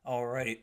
Alrighty,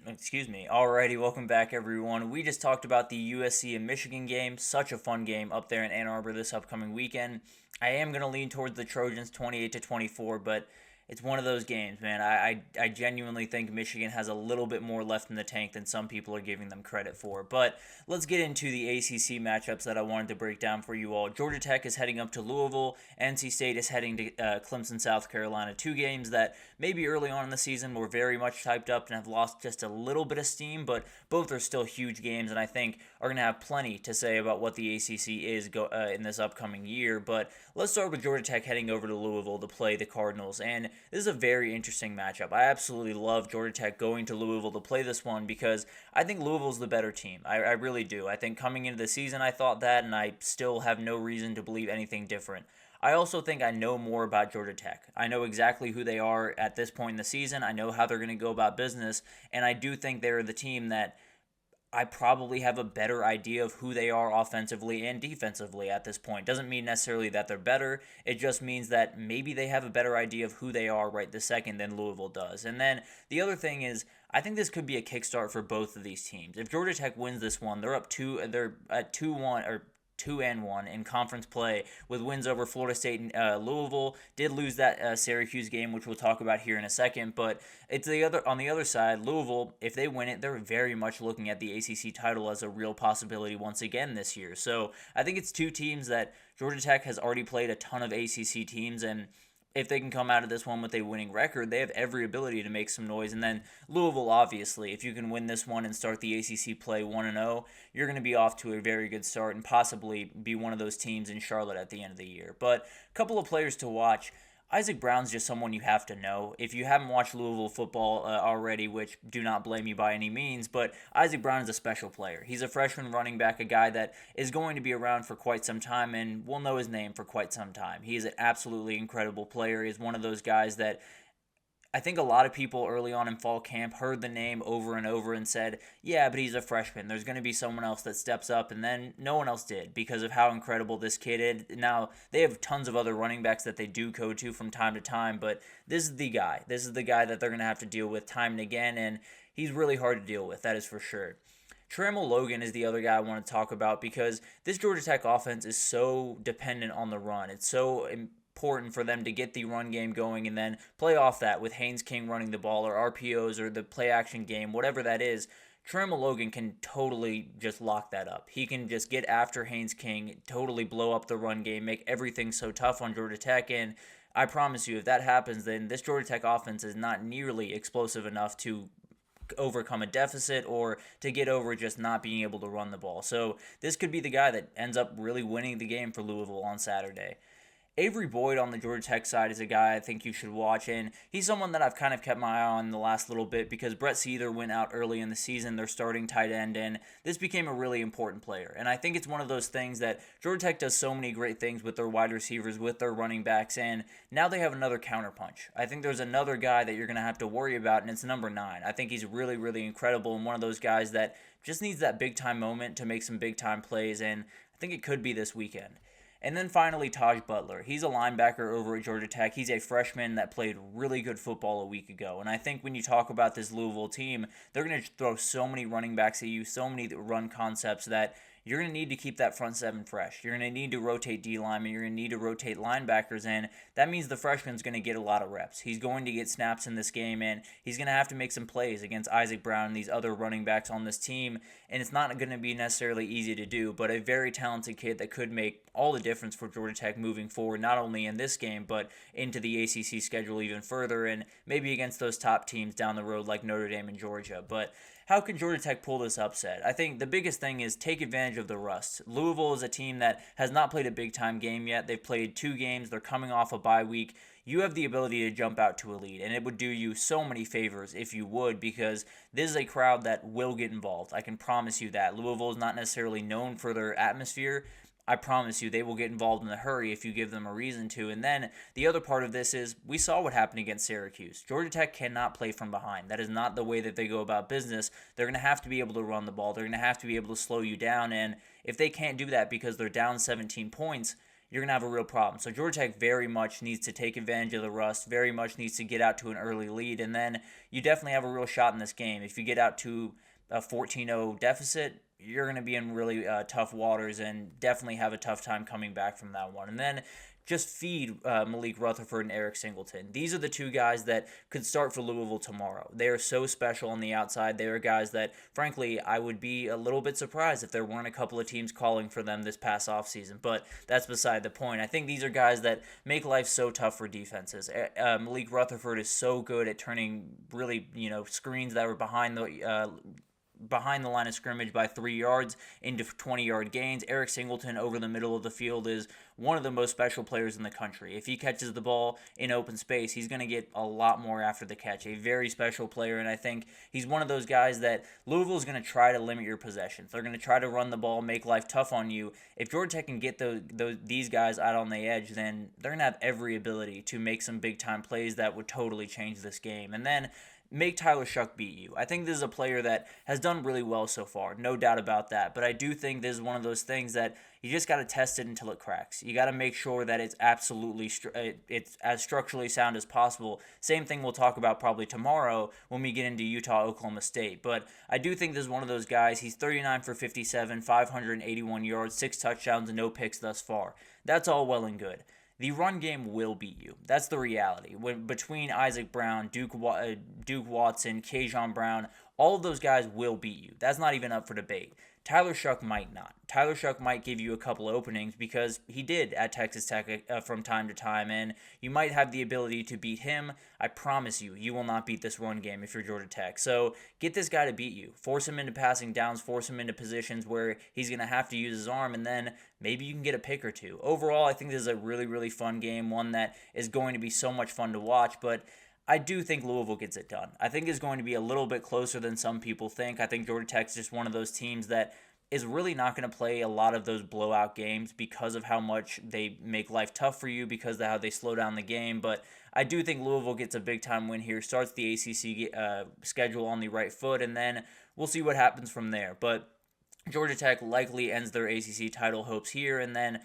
excuse me. Alrighty, welcome back, everyone. We just talked about the USC and Michigan game. Such a fun game up there in Ann Arbor this upcoming weekend. I am gonna lean towards the Trojans, 28-24, but it's one of those games, man. I genuinely think Michigan has a little bit more left in the tank than some people are giving them credit for. But let's get into the ACC matchups that I wanted to break down for you all. Georgia Tech is heading up to Louisville. NC State is heading to Clemson, South Carolina. Two games that maybe early on in the season were very much typed up and have lost just a little bit of steam, but both are still huge games, and I think are going to have plenty to say about what the ACC is in this upcoming year. But let's start with Georgia Tech heading over to Louisville to play the Cardinals, and this is a very interesting matchup. I absolutely love Georgia Tech going to Louisville to play this one because I think Louisville's the better team. I really do. I think coming into the season I thought that, and I still have no reason to believe anything different. I also think I know more about Georgia Tech. I know exactly who they are at this point in the season. I know how they're going to go about business, and I do think they're the team that I probably have a better idea of who they are offensively and defensively at this point. Doesn't mean necessarily that they're better. It just means that maybe they have a better idea of who they are right this second than Louisville does. And then the other thing is, I think this could be a kickstart for both of these teams. If Georgia Tech wins this one, they're at 2-1 or 2-1 in conference play with wins over Florida State and Louisville. Did lose that Syracuse game, which we'll talk about here in a second. But it's on the other side. Louisville, if they win it, they're very much looking at the ACC title as a real possibility once again this year. So I think it's two teams that Georgia Tech has already played a ton of ACC teams, and if they can come out of this one with a winning record, they have every ability to make some noise. And then Louisville, obviously, if you can win this one and start the ACC play 1-0, you're going to be off to a very good start and possibly be one of those teams in Charlotte at the end of the year. But a couple of players to watch. Isaac Brown's just someone you have to know. If you haven't watched Louisville football already, which do not blame you by any means, but Isaac Brown is a special player. He's a freshman running back, a guy that is going to be around for quite some time, and we'll know his name for quite some time. He is an absolutely incredible player. He's one of those guys that I think a lot of people early on in fall camp heard the name over and over and said, yeah, but he's a freshman. There's going to be someone else that steps up, and then no one else did because of how incredible this kid is. Now, they have tons of other running backs that they do go to from time to time, but this is the guy. This is the guy that they're going to have to deal with time and again, and he's really hard to deal with, that is for sure. Trammell Logan is the other guy I want to talk about because this Georgia Tech offense is so dependent on the run. It's so important for them to get the run game going and then play off that with Haynes King running the ball or RPOs or the play action game, whatever that is. Trammell Logan can totally just lock that up. He can just get after Haynes King, totally blow up the run game, make everything so tough on Georgia Tech. And I promise you, if that happens, then this Georgia Tech offense is not nearly explosive enough to overcome a deficit or to get over just not being able to run the ball. So this could be the guy that ends up really winning the game for Louisville on Saturday. Avery Boyd on the Georgia Tech side is a guy I think you should watch, and he's someone that I've kind of kept my eye on the last little bit because Brett Seether went out early in the season, their starting tight end, and this became a really important player. And I think it's one of those things that Georgia Tech does so many great things with their wide receivers, with their running backs, and now they have another counterpunch. I think there's another guy that you're going to have to worry about, and it's number 9. I think he's really, really incredible and one of those guys that just needs that big-time moment to make some big-time plays, and I think it could be this weekend. And then finally, Taj Butler. He's a linebacker over at Georgia Tech. He's a freshman that played really good football a week ago. And I think when you talk about this Louisville team, they're going to throw so many running backs at you, so many run concepts that you're going to need to keep that front seven fresh. You're going to need to rotate D linemen. You're going to need to rotate linebackers. And that means the freshman's going to get a lot of reps. He's going to get snaps in this game, and he's going to have to make some plays against Isaac Brown and these other running backs on this team. And it's not going to be necessarily easy to do, but a very talented kid that could make all the difference for Georgia Tech moving forward, not only in this game, but into the ACC schedule even further, and maybe against those top teams down the road like Notre Dame and Georgia. But how can Georgia Tech pull this upset? I think the biggest thing is take advantage of the rust. Louisville is a team that has not played a big-time game yet. They've played 2 games. They're coming off a bye week. You have the ability to jump out to a lead, and it would do you so many favors if you would, because this is a crowd that will get involved. I can promise you that. Louisville is not necessarily known for their atmosphere. I promise you they will get involved in a hurry if you give them a reason to. And then the other part of this is we saw what happened against Syracuse. Georgia Tech cannot play from behind. That is not the way that they go about business. They're going to have to be able to run the ball. They're going to have to be able to slow you down. And if they can't do that because they're down 17 points, you're going to have a real problem. So Georgia Tech very much needs to take advantage of the rust, very much needs to get out to an early lead, and then you definitely have a real shot in this game. If you get out to a 14-0 deficit, you're going to be in really tough waters and definitely have a tough time coming back from that one. And then just feed Malik Rutherford and Eric Singleton. These are the two guys that could start for Louisville tomorrow. They are so special on the outside. They are guys that, frankly, I would be a little bit surprised if there weren't a couple of teams calling for them this past offseason, but that's beside the point. I think these are guys that make life so tough for defenses. Malik Rutherford is so good at turning really, screens that were behind the line of scrimmage by 3 yards into 20-yard gains. Eric Singleton over the middle of the field is one of the most special players in the country. If he catches the ball in open space, he's going to get a lot more after the catch. A very special player, and I think he's one of those guys that Louisville is going to try to limit your possessions. They're going to try to run the ball, make life tough on you. If Georgia Tech can get these guys out on the edge, then they're going to have every ability to make some big-time plays that would totally change this game. And then make Tyler Shuck beat you. I think this is a player that has done really well so far, no doubt about that. But I do think this is one of those things that you just got to test it until it cracks. You got to make sure that it's absolutely it's as structurally sound as possible. Same thing we'll talk about probably tomorrow when we get into Utah, Oklahoma State. But I do think this is one of those guys. He's 39 for 57, 581 yards, 6 touchdowns, and no picks thus far. That's all well and good. The run game will beat you. That's the reality. Between Isaac Brown, Duke Watson, Kajon Brown, all of those guys will beat you. That's not even up for debate. Tyler Shuck might not. Tyler Shuck might give you a couple openings because he did at Texas Tech from time to time, and you might have the ability to beat him. I promise you, you will not beat this run game if you're Georgia Tech. So get this guy to beat you. Force him into passing downs, force him into positions where he's going to have to use his arm, and then maybe you can get a pick or two. Overall, I think this is a really, really fun game, one that is going to be so much fun to watch, but I do think Louisville gets it done. I think it's going to be a little bit closer than some people think. I think Georgia Tech's just one of those teams that is really not going to play a lot of those blowout games because of how much they make life tough for you, because of how they slow down the game. But I do think Louisville gets a big-time win here, starts the ACC schedule on the right foot, and then we'll see what happens from there. But Georgia Tech likely ends their ACC title hopes here, and then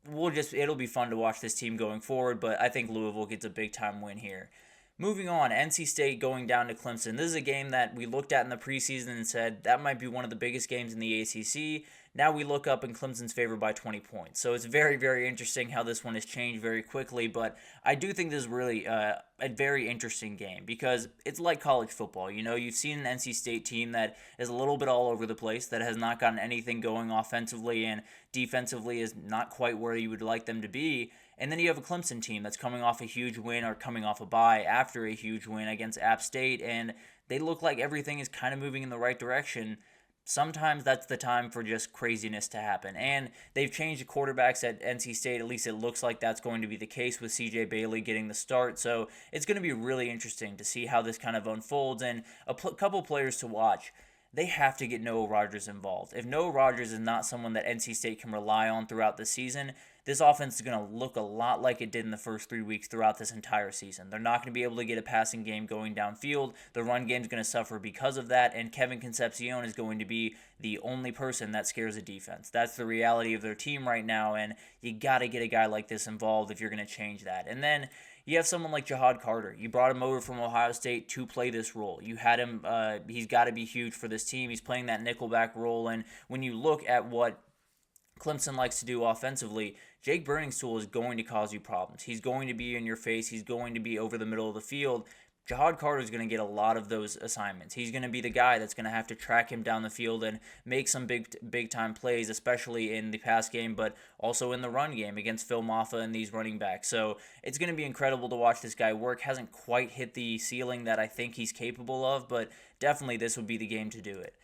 it'll be fun to watch this team going forward, but I think Louisville gets a big-time win here. Moving on, NC State going down to Clemson. This is a game that we looked at in the preseason and said that might be one of the biggest games in the ACC. Now we look up in Clemson's favor by 20 points. So it's very, very interesting how this one has changed very quickly. But I do think this is really a very interesting game because it's like college football. You've seen an NC State team that is a little bit all over the place, that has not gotten anything going offensively, and defensively is not quite where you would like them to be. And then you have a Clemson team that's coming off a huge win or coming off a bye after a huge win against App State, and they look like everything is kind of moving in the right direction. Sometimes that's the time for just craziness to happen. And they've changed the quarterbacks at NC State. At least it looks like that's going to be the case with CJ Bailey getting the start. So it's going to be really interesting to see how this kind of unfolds. And a couple players to watch. They have to get Noah Rogers involved. If Noah Rogers is not someone that NC State can rely on throughout the season, this offense is going to look a lot like it did in the first 3 weeks throughout this entire season. They're not going to be able to get a passing game going downfield. The run game is going to suffer because of that, and Kevin Concepcion is going to be the only person that scares a defense. That's the reality of their team right now, and you got to get a guy like this involved if you're going to change that. And then you have someone like Jihad Carter. You brought him over from Ohio State to play this role. You had him, he's got to be huge for this team. He's playing that nickelback role, and when you look at what Clemson likes to do offensively, Jake Burningstool is going to cause you problems. He's going to be in your face. He's going to be over the middle of the field. Jihad Carter is going to get a lot of those assignments. He's going to be the guy that's going to have to track him down the field and make some big time plays, especially in the pass game, but also in the run game against Phil Maffa and these running backs. So it's going to be incredible to watch this guy work. Hasn't quite hit the ceiling that I think he's capable of, but definitely this would be the game to do it.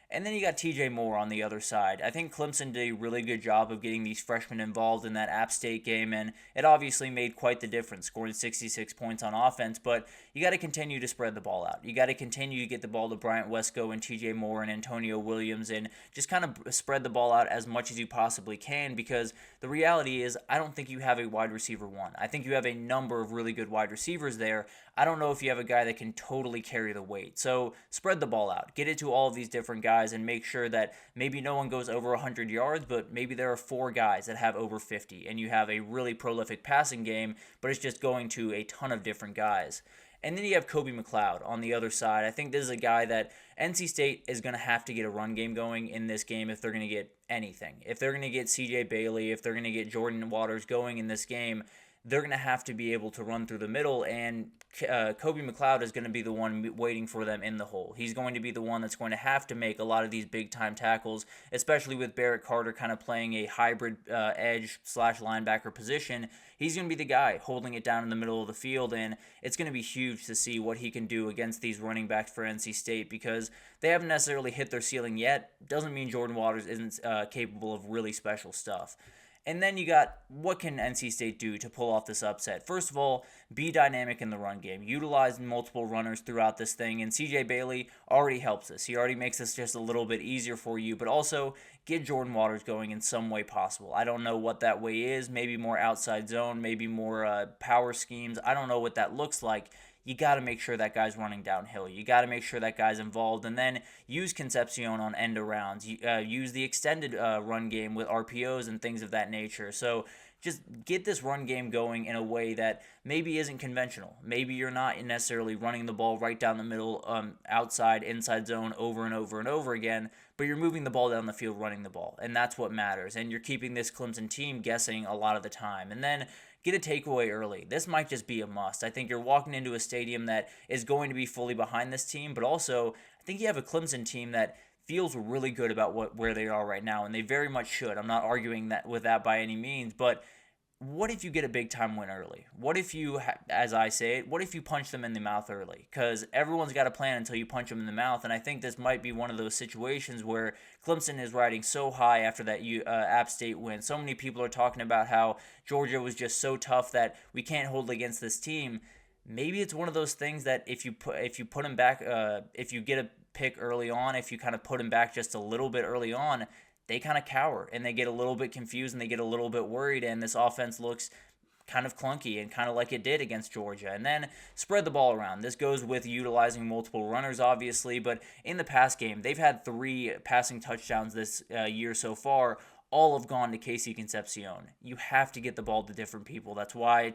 And then you got TJ Moore on the other side. I think Clemson did a really good job of getting these freshmen involved in that App State game, and it obviously made quite the difference, scoring 66 points on offense, but you got to continue to spread the ball out. You got to continue to get the ball to Bryant Wesco and TJ Moore and Antonio Williams, and just kind of spread the ball out as much as you possibly can, because the reality is I don't think you have a wide receiver one. I think you have a number of really good wide receivers there. I don't know if you have a guy that can totally carry the weight. So spread the ball out. Get it to all of these different guys and make sure that maybe no one goes over 100 yards, but maybe there are 4 guys that have over 50, and you have a really prolific passing game, but it's just going to a ton of different guys. And then you have Kobe McLeod on the other side. I think this is a guy that NC State is going to have to get a run game going in this game if they're going to get anything. If they're going to get CJ Bailey, if they're going to get Jordan Waters going in this game, they're going to have to be able to run through the middle, and Kobe McLeod is going to be the one waiting for them in the hole. He's going to be the one that's going to have to make a lot of these big-time tackles, especially with Barrett Carter kind of playing a hybrid edge/linebacker position. He's going to be the guy holding it down in the middle of the field, and it's going to be huge to see what he can do against these running backs for NC State because they haven't necessarily hit their ceiling yet. Doesn't mean Jordan Waters isn't capable of really special stuff. And then you got, what can NC State do to pull off this upset? First of all, be dynamic in the run game. Utilize multiple runners throughout this thing, and CJ Bailey already helps us. He already makes this just a little bit easier for you, but also get Jordan Waters going in some way possible. I don't know what that way is. Maybe more outside zone, maybe more power schemes. I don't know what that looks like. You got to make sure that guy's running downhill. You got to make sure that guy's involved. And then use Concepcion on end arounds. Use the extended run game with RPOs and things of that nature. So just get this run game going in a way that maybe isn't conventional. Maybe you're not necessarily running the ball right down the middle, outside, inside zone over and over and over again, but you're moving the ball down the field running the ball. And that's what matters. And you're keeping this Clemson team guessing a lot of the time. And then get a takeaway early. This might just be a must. I think you're walking into a stadium that is going to be fully behind this team, but also I think you have a Clemson team that feels really good about where they are right now, and they very much should. I'm not arguing with that by any means, but what if you get a big-time win early? What if you, as I say it, what if you punch them in the mouth early? Because everyone's got a plan until you punch them in the mouth, and I think this might be one of those situations where Clemson is riding so high after that App State win. So many people are talking about how Georgia was just so tough that we can't hold against this team. Maybe it's one of those things that if you put them back, if you get a pick early on, if you kind of put them back just a little bit early on, they kind of cower and they get a little bit confused and they get a little bit worried, and this offense looks kind of clunky and kind of like it did against Georgia. And then spread the ball around. This goes with utilizing multiple runners, obviously, but in the pass game, they've had 3 passing touchdowns this year so far. All have gone to Casey Concepcion. You have to get the ball to different people. That's why I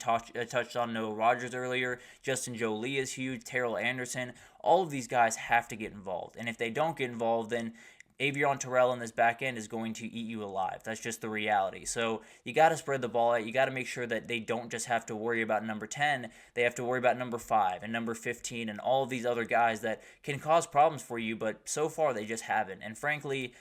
touched on Noah Rogers earlier. Justin Jolie is huge. Terrell Anderson. All of these guys have to get involved. And if they don't get involved, then Avion Terrell in this back end is going to eat you alive. That's just the reality. So you got to spread the ball out. You got to make sure that they don't just have to worry about number 10. They have to worry about number 5 and number 15 and all of these other guys that can cause problems for you, but so far they just haven't. And frankly,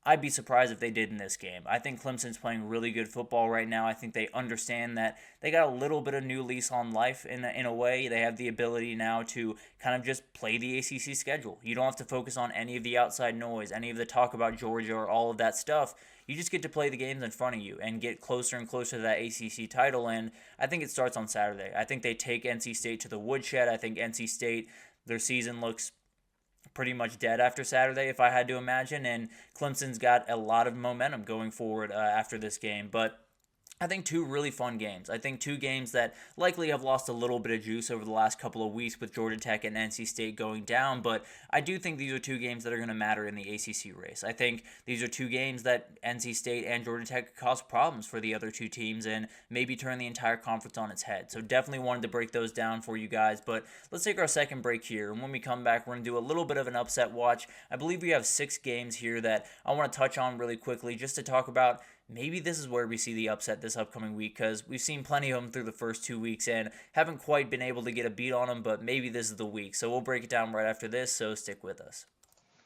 I'd be surprised if they did in this game. I think Clemson's playing really good football right now. I think they understand that they got a little bit of new lease on life in a way. They have the ability now to kind of just play the ACC schedule. You don't have to focus on any of the outside noise, any of the talk about Georgia or all of that stuff. You just get to play the games in front of you and get closer and closer to that ACC title, and I think it starts on Saturday. I think they take NC State to the woodshed. I think NC State, their season looks pretty much dead after Saturday, if I had to imagine, and Clemson's got a lot of momentum going forward after this game. But I think 2 really fun games. I think 2 games that likely have lost a little bit of juice over the last couple of weeks with Georgia Tech and NC State going down, but I do think these are 2 games that are going to matter in the ACC race. I think these are 2 games that NC State and Georgia Tech could cause problems for the other 2 teams and maybe turn the entire conference on its head. So definitely wanted to break those down for you guys, but let's take our second break here, and when we come back, we're going to do a little bit of an upset watch. I believe we have 6 games here that I want to touch on really quickly just to talk about maybe this is where we see the upset this upcoming week, because we've seen plenty of them through the first 2 weeks and haven't quite been able to get a beat on them, but maybe this is the week. So we'll break it down right after this, so stick with us.